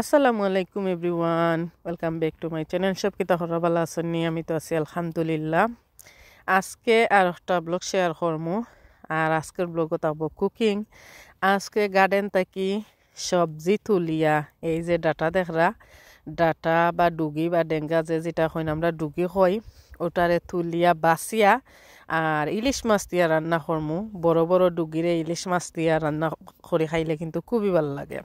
আসসালামু আলাইকুম everyone, welcome back to my channel. সব কিতা হরা ভালো আছেন নি? আমি তো আছি আলহামদুলিল্লাহ। আজকে আর একটা ব্লগ শেয়ার করমু। আর আজকের ব্লগও থাকবো কুকিং। আজকে গার্ডেন থাকি সবজি তুলিয়া এই যে ডাটা দেখরা, ডাটা বা ডুগি বা ডেঙ্গা যেটা হয় আমরা ডুগি হই, ওটারে তুলিয়া বাসিয়া আর ইলিশ মাছ দিয়া রান্না করমু। বড় বড় ডুগিরে ইলিশ মাছ দিয়া রান্না করে খাইলে কিন্তু খুবই ভালো লাগে।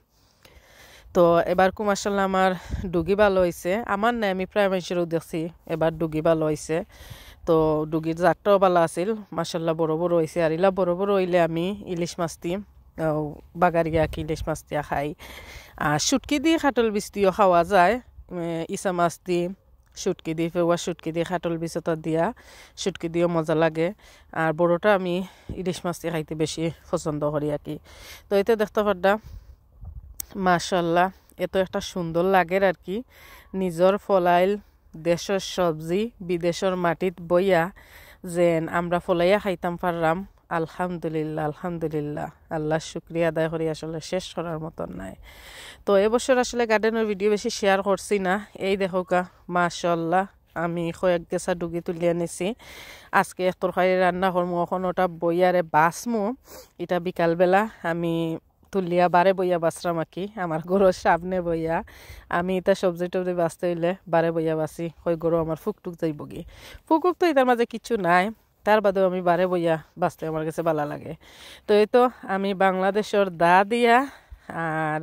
তো এবার মাশাআল্লাহ আমার ডুগি ভালো হয়েছে। আমার না, আমি প্রায় মানুষেরও দেখছি এবার ডুগি ভালো হয়েছে। তো ডুগির জাতটাও ভালো আছিল, মাশাআল্লাহ বড় বড় হয়েছে। আর ইলা বড় বড় হইলে আমি ইলিশ মাছ দি বাগারিয়া কি ইলিশ মাছ দিয়া খাই। আর শুটকি দিয়ে খাটল বীজ দিয়েও খাওয়া যায়। ইসা মাছ দি শুটকি দিয়ে ফেওয়া শুটকি দিয়ে খাটল বীজটা দিয়া শুটকি দিয়েও মজা লাগে। আর বড়টা আমি ইলিশ মাছ দিয়ে খাইতে বেশি পছন্দ করি আর কি। তো এতে দেখতে পারদা মাশাল্লাহ এত একটা সুন্দর লাগে আর কি। নিজের ফলাইল দেশের সবজি বিদেশের মাটিত বইয়া যেন আমরা ফলাইয়া খাইতাম পারলাম। আলহামদুলিল্লাহ আলহামদুলিল্লাহ, আল্লাহর শুক্রিয়া আদায় করি, আসলে শেষ করার মতন নাই। তো এবছর আসলে গার্ডেনের ভিডিও বেশি শেয়ার করছি না। এই দেখো কা মাশাল্লাহ আমি কয়েক গেছা ডুগি তুলিয়া নিছি। আজকে এক তরকারি রান্না করমু, এখন ওটা বইয়ারে বাসমু। এটা বিকালবেলা আমি তুলিয়া বারে বইয়া বাসরাম আঁকি আমার গরুর সামনে বইয়া। আমি এটা সবজি টবজি বাঁচতে হইলে বারে বইয়া বাসি, ওই গরু আমার ফুকটুক যাইব গি। ফুকুক তো এটার মাঝে কিছু নাই, তার বাদেও আমি বারে বইয়া বাঁচতে আমার কাছে ভালো লাগে। তো এই তো আমি বাংলাদেশের দা দিয়া আর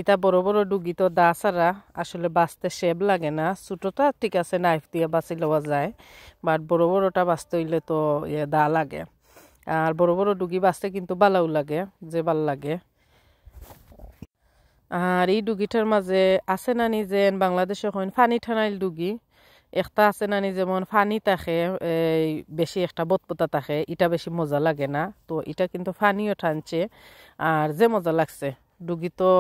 ইটা বড় বড় ডুগি তো দা ছাড়া আসলে বাঁচতে শেপ লাগে না। ছোটোটা ঠিক আছে নাইফ দিয়ে বাঁচি লওয়া যায়, বাট বড় বড়টা বাঁচতে হইলে তো দা লাগে। আর বড় বড় ডুগি বাঁচতে কিন্তু ভালোও লাগে, যে ভাল লাগে। আর এই ডুগিটার মাঝে আছে না নি যেন বাংলাদেশে এখন ফানি ঠানাইল ডুগি একটা আছে না নি, যেমন ফানি থাকে এই বেশি একটা বতপতা থাকে, এটা বেশি মজা লাগে না। তো এটা কিন্তু ফানিও ঠানছে আর যে মজা লাগছে ডুগি। তো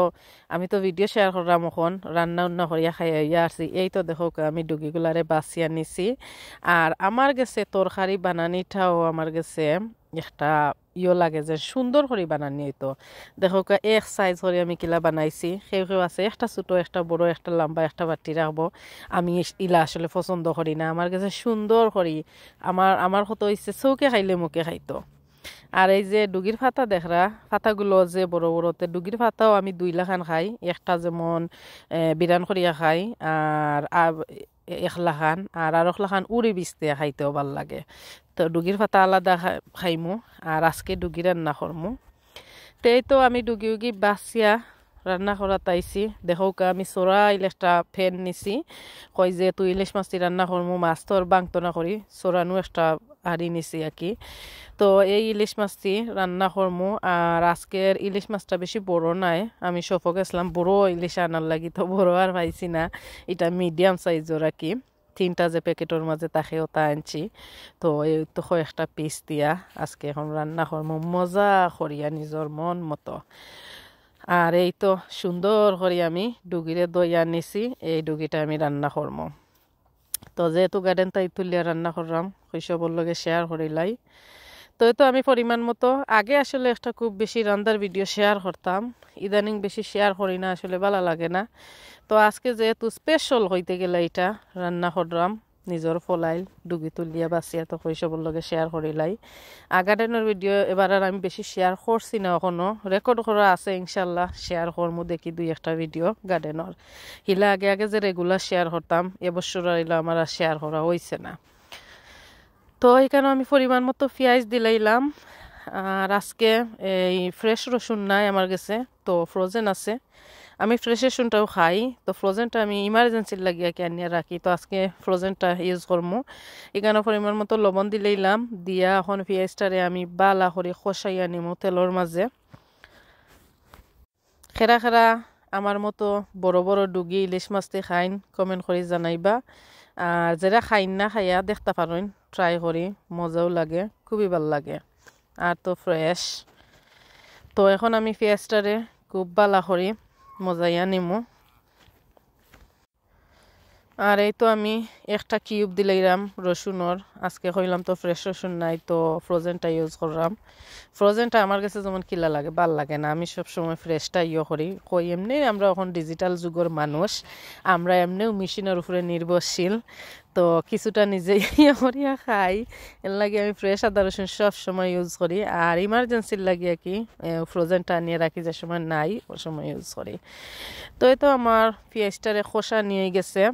আমি তো ভিডিও শেয়ার করলাম, এখন রান্না উন্না করিয়া খাইয়া আসছি। এই তো দেখো আমি ডুগিগুলারে বাছিয়া নিছি। আর আমার গেছে তরকারি বানানিটাও আমার গেছে একটা লাগে যে সুন্দর করে বানানি। তো দেখো এক সাইজ করে আমি কিলা বানাইছি। সেও আছে একটা ছোটো একটা বড় একটা লম্বা একটা বাটি রাখবো। আমি ইলা আসলে পছন্দ করি না, আমার কাছে সুন্দর করি আমার আমার কত হচ্ছে চৌকে খাইলে মুখে খাইতো। আর এই যে ডুগির ফাতা দেখরা, ফাতাগুলো যে বড় বড়তে ডুগির ফাতাও আমি 2 লাখান খাই। একটা যেমন বিরান করিয়া খাই আর একলাখান, আর একলাখান উড়ি বিচতে খাইতেও ভাল লাগে। তো ডুগির ফাতা আলাদা খাইমু আর আজকে ডুগি রান্না করমু। তেই তো আমি ডুগি উগি বাছিয়া রান্না করা তাইছি। দেখো আমি চোরা ইলেকটা ফ্যান নিছি, কই যে তুই ইলিশ মাছটি রান্না করমু, মাছ তোর বাংতো না করি চোরানো একটা হাড়ি নিছি আর কি। তো এই ইলিশ মাছটি রান্না করমু। আর আজকের ইলিশ মাছটা বেশি বড় নাই, আমি সফো গেছিলাম বড় ইলিশ আনার লাগি, তো বড় আর পাইছি না। এটা মিডিয়াম সাইজের আর কি, 3টা যে প্যাকেটের মাঝে তাকে ওটা আনছি। তো এই তো একটা পিস দিয়া আজকে এখন রান্না করমু মজা করিয়া নিজের মন মতো। আর এই তো সুন্দর করে আমি ডুগিরে দইয়া নিছি, এই ডুগিটা আমি রান্না করমু। তো যেহেতু গার্ডেন তাই তুলিয়া রান্না করলাম, শৈশবর লগে শেয়ার করিলাই। তো এই তো আমি পরিমাণ মতো আগে আসলে একটা খুব বেশি রান্নার ভিডিও শেয়ার করতাম, ইদানিং বেশি শেয়ার করি না, আসলে ভালো লাগে না। তো আজকে যেহেতু স্পেশাল হইতে গেলে এটা রান্না করলাম নিজের ফলাইল ডুগি তুলিয়া বাঁচিয়া, তো শৈশবর লগে শেয়ার করিলাই। গার্ডেনের ভিডিও এবার আর আমি বেশি শেয়ার করছি না, এখনো রেকর্ড করা আছে, ইনশাল্লাহ শেয়ার করমু দেখি 2-1টা ভিডিও গার্ডেনের। হিলা আগে আগে যে রেগুলার শেয়ার করতাম, এবছর আর আমার আর শেয়ার করা হয়েছে না। তো এখানে আমি পরিমাণ মতো পেঁয়াজ দিলাইলাম। আর আজকে এই ফ্রেশ রসুন নাই আমার কাছে, তো ফ্রোজেন আছে। আমি ফ্রেশ রসুনটাও খাই, তো ফ্রোজেনটা আমি ইমার্জেন্সির লাগিয়ে আনিয়ে রাখি, তো আজকে ফ্রোজেনটা ইউজ করবো। এখানে পরিমাণ মতো লবণ দিলাইলাম, দিয়া এখন পেঁয়াজটারে আমি বালা করে কষাইয়া নিমু তেলের মাঝে। খেরা খেরা আমার মতো বড় বড় ডুগি ইলিশ মাছটি খাইন কমেন্ট করে জানাইবা। আর যারা খাইন না খাইয়া দেখতে পারেন, ট্রাই করি, মজাও লাগে, খুবই ভাল লাগে আর তো ফ্রেশ। তো এখন আমি পেঁয়াজটারে খুব বালা করি মজাইয়া নিমু। আর এই তো আমি একটা কিউব দিলাম রসুনর, আজকে কইলাম তো ফ্রেশ রসুন নাই, তো ফ্রোজেনটা ইউজ করলাম। ফ্রোজেনটা আমার কাছে যেমন কিলা লাগে ভাল লাগে না, আমি সব সময় ফ্রেশটা করি। কই এমনি আমরা এখন ডিজিটাল যুগের মানুষ, আমরা এমনিও মেশিনের উপরে নির্ভরশীল, তো কিছুটা নিজে করিয়া খাই। এর লাগে আমি ফ্রেশ আদা রসুন সব সময় ইউজ করি। আর ইমার্জেন্সির লাগিয়া কি ফ্রোজেনটা নিয়ে রাখি, যে সময় নাই ওই সময় ইউজ করি। তো এই তো আমার পেঁয়াজটারে খোসা নিয়ে গেছে,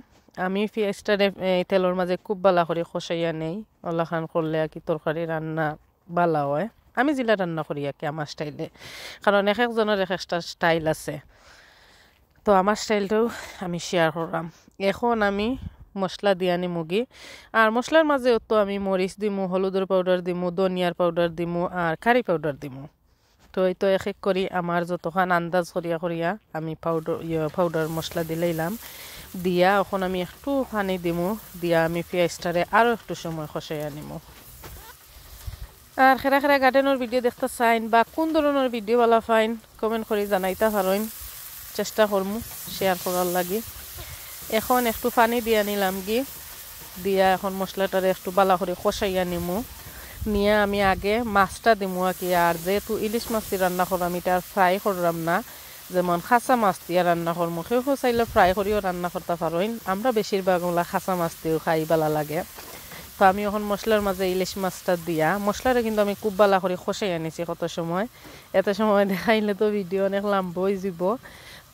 আমি পেঁয়াজটারে তেলের মাঝে খুব বালা করে খসাইয়া নেই, ওলাখান করলে আর কি তরকারি রান্না বালা হয়। আমি জিলা রান্না করি আর কি আমার স্টাইলে, কারণ এক একজনের এক একটা স্টাইল আছে, তো আমার স্টাইলটাও আমি শেয়ার করলাম। এখন আমি মশলা দিয়া নি মুগি, আর মশলার মাঝেও তো আমি মরিচ দিমু, হলুদের পাউডার দিমু, ধনিয়ার পাউডার দিমু, আর কারি পাউডার দিমু। তো এই তো এক এক করি আমার যতক্ষণ আন্দাজ করিয়া করিয়া আমি পাউডার মশলা দিলাম, দিয়া এখন আমি একটু পানি দিমু, দিয়া আমি পেঁয়াজটারে আরও একটু সময় খসাইয়া নিমু। আর খেরা খেরা গার্ডেনের ভিডিও দেখতে চাইন বা কোন ধরনের ভিডিও বালা ফাইন কমেন্ট করে জানাইতে পারেন, চেষ্টা করমু শেয়ার করার লাগি। এখন একটু পানি দিয়া নিলাম গি, দিয়া এখন মশলাটারে একটু বালা করে খসাইয়া নিমু, নিয়ে আমি আগে মাছটা দিমু আর কি। আর যেহেতু ইলিশ মাছ দিয়ে রান্না করলাম, এটা আর ফ্রাই করলাম না, যেমন খাসা মাছ দিয়ে রান্না করবো, কেউ চাইলে ফ্রাই করিও রান্না করতে পারেন। আমরা বেশিরভাগ ওলা খাসা মাছ দিয়েও খাই, বালা লাগে। তো আমি এখন মশলার মাঝে ইলিশ মাছটা দিয়া, মশলাটা কিন্তু আমি খুব বালা করে খসাই আনিছি কত সময়, এত সময় দেখাইলে তো ভিডিও অনেক লাম্ব হয়ে যাব।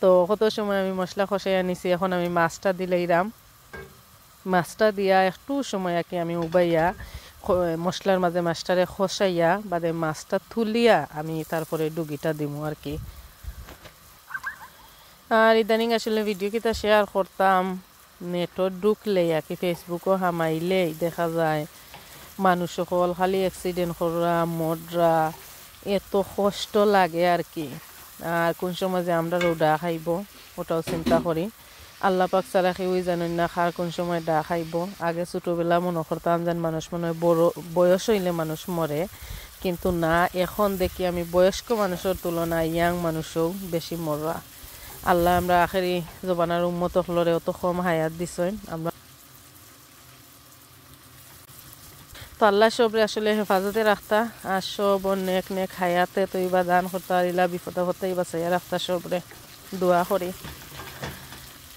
তো কত সময় আমি মশলা খসাই আনিছি, এখন আমি মাছটা দিলাম, মাছটা দিয়া একটু সময় আর কি আমি উবাইয়া মশলার মাঝে মাছটারে খসাইয়া বাদে মাছটা তুলিয়া আমি তারপরে ডুগিটা দিমু আর কি। আর ইদানিং আসলে ভিডিও কিতা শেয়ার করতাম, নেটও ঢুকলে আর কি ফেসবুকও হামাইলেই দেখা যায় মানুষ সকল খালি অ্যাক্সিডেন্ট করা মররা, এত কষ্ট লাগে আর কি। আর কোন সময় যে আমরা রোডা খাইব ওটাও চিন্তা করি, আল্লাহ পাক ছাড়া কেউই জানেন না খার কোন সময় ডা খাইব। আগে ছোটোবেলা মনে করতাম যেন মানুষ মনে হয় বড় বয়স হইলে মানুষ মরে, কিন্তু না, এখন দেখি আমি বয়স্ক মানুষের তুলনায় ইয়াং মানুষও বেশি মরা। আল্লাহ আমরা আখেরি জবানার উম্মত হলরে অত কম হায়াত দিছেন আমরা, তো আল্লাহ সবরে আসলে হেফাজতে রাখতা, আর সব নেক নেক হায়াতে তো ইবা দান করতে আরিলা, বিপদে হতে ইবা চাইয়া রাখতা, সবরে দোয়া করি।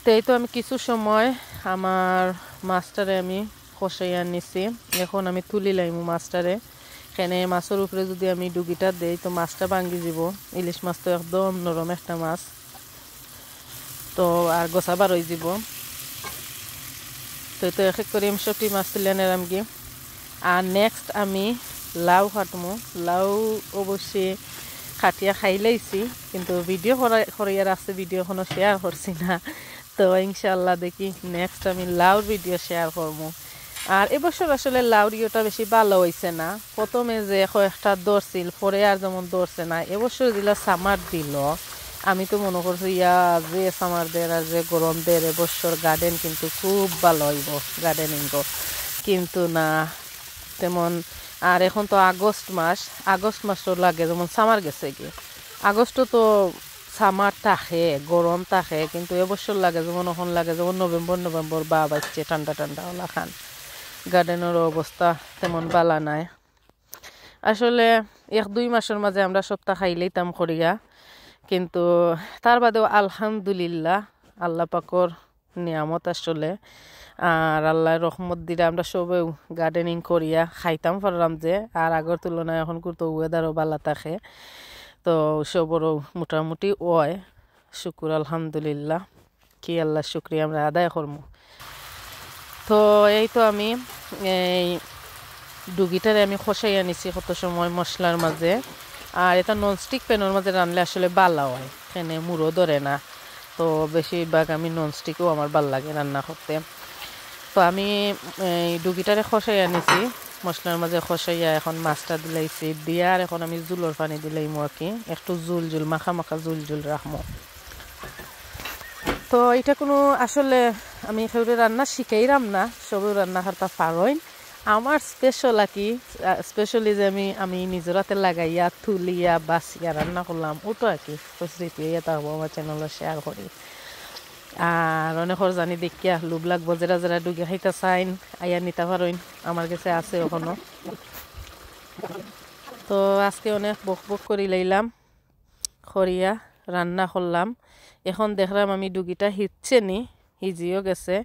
তো এই তো আমি কিছু সময় আমার মাছটারে আমি কষাইয়া নিছি, এখন আমি তুলি লাইমু মাছটারে। এখানে মাছের উপরে যদি আমি ডুগিটা দেই তো মাছটা ভাঙ্গি যাব, ইলিশ মাছ তো একদম নরম একটা মাছ, তো আর গোছাবার হয়ে যাব। তো তো এক এক করে আমি সবটি মাছ তুলে নিলাম গিয়ে। আর নেক্সট আমি লাউ কাটমু, লাউ অবশ্যই কাটিয়া খাই লাইছি, কিন্তু ভিডিও করাইয়ার আছে, ভিডিও কোনো শেয়ার করছি না। তো ইনশাল্লাহ দেখি নেক্সট আমি লাউর ভিডিও শেয়ার করবো। আর এবছর আসলে লাউর ইয়েটা বেশি ভালো হয়েছে না, প্রথমে যে কয়েকটা দৌড়ছিল পরে আর যেমন দৌড়ছে না। এবছর যেগুলা সামার দিল, আমি তো মনে করছি যে সামার দের আর যে গরম দের এবছর গার্ডেন কিন্তু খুব ভালো হইব গার্ডেনিং, কিন্তু না তেমন। আর এখন তো আগস্ট মাসও লাগে যেমন সামার গেছে গিয়ে, আগস্ট তো সামার থাকে গরম থাকে, কিন্তু এবছর লাগে যেমন এখন লাগে যেমন নভেম্বর বা বাচ্চে ঠান্ডা ঠান্ডা ওলা খান। গার্ডেনের অবস্থা তেমন বালা নাই আসলে, 1-2 মাসের মাঝে আমরা সপ্তাহ খাইলেই তাম করিয়া, কিন্তু তার বাদেও আলহামদুলিল্লাহ আল্লাহ পাকর নিয়ামত আসলে। আর আল্লাহ রহমত দিলে আমরা সবেও গার্ডেনিং করিয়া খাইতাম পারলাম যে, আর আগের তুলনায় এখন কিন্তু ওয়েদারও ভালো থাকে, তো সবরও মোটামুটি ওয় শুকুর আলহামদুলিল্লাহ, কি আল্লাহ শুক্রিয়া আমরা আদায় করবো। তো এই তো আমি এই ডুগিটারে আমি খসাই আনিছি কত সময় মশলার মাঝে, আর এটা ননস্টিক প্যানের মাঝে রানলে আসলে ভালো হয়, এখানে মুড়ো ধরে না। তো বেশিরভাগ আমি ননস্টিকও আমার ভাল লাগে রান্না করতে। তো আমি এই ডুগিটারে খসাই আনিছি মশলার মাঝে খসাইয়া, এখন মাছটা দিলাইছি দিয়া, আর এখন আমি জুলোর পানি দিলাইমু আর কি, একটু জুল মাখা জুল রাখবো। তো এটা কোনো আসলে আমি সেগুলো রান্না শিখাইলাম না, সবই রান্না করতে পারইন। আমার স্পেশাল আর কি, স্পেশালি যে আমি নিজের হাতে লাগাইয়া তুলিয়া বাসিয়া রান্না করলাম, ওটা আর কি রেসিপি এটা আমার চ্যানেলে শেয়ার করি। আর অনেকর জানি দেখিয়া লোভ লাগবো যারা যারা ডুগে খাইতে চাইন আইয়া নিতে পারেন আমার কাছে আছে এখনো তো আজকে অনেক বক বক করি লাইলাম খরিয়া রান্না করলাম এখন দেখলাম আমি ডুগিটা হিচ্ছে নি হিজিও গেছে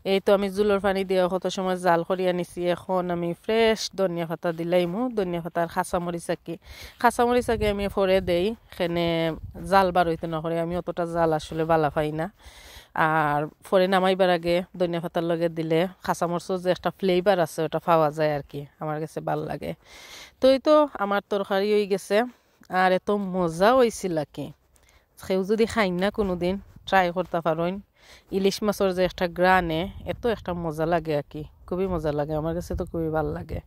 এই তো আমি জুলোর পানি দিয়ে কত সময় জাল করিয়া নিছি এখন আমি ফ্রেশ ধনিয়া পাতা দিলাইমু ধনিয়া পাতার খাঁচামরিচ আঁকি আমি ফরে দেই এখানে জাল বার হইতে না করে আমি অতটা জাল আসলে বালা পাই না আর ফরে নামাইবার আগে ধনিয়া পাতার লগে দিলে খাঁচামরিচের যে একটা ফ্লেভার আছে ওটা পাওয়া যায় আর কি আমার কাছে ভাল লাগে তো এই তো আমার তরকারি হয়ে গেছে আর এত মজা হয়েছিল কি সেও যদি খাই না কোনোদিন ট্রাই করতে পারেন ইলিশ মাছের যে একটা গ্রানে এত একটা মজা লাগে আর কি খুবই মজা লাগে আমার কাছে তো খুবই ভালো লাগে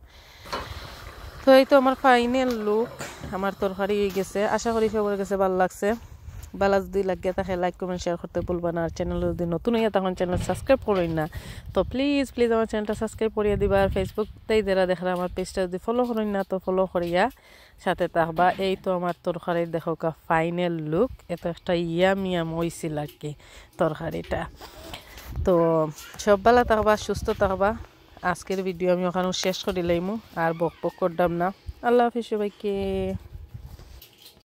তো এই তো আমার ফাইনাল লুক আমার তরকারি হয়ে গেছে আশা করি সবার কাছে ভালো লাগছে ভালো যদি লাগিয়ে থাকে লাইক কমেন্ট শেয়ার করতে ভুলবা না আর চ্যানেল যদি নতুন হইয়া তখন চ্যানেল সাবস্ক্রাইব করেন না তো প্লিজ আমার চ্যানেলটা সাবস্ক্রাইব করিয়া দিবা আর ফেসবুকতেই যারা দেখরা আমার পেজটা যদি ফলো করেন না তো ফলো করিয়া সাথে থাকবা এই তো আমার তরকারি দেখো কা ফাইনাল লুক এত একটা ইয়াম হইছিল আর কি তরকারিটা তো সব ভালো থাকবা সুস্থ থাকবা আজকের ভিডিও আমি ওখানে শেষ করে লাইমু আর বক বক করলাম না আল্লাহ হাফিজ সবাইকে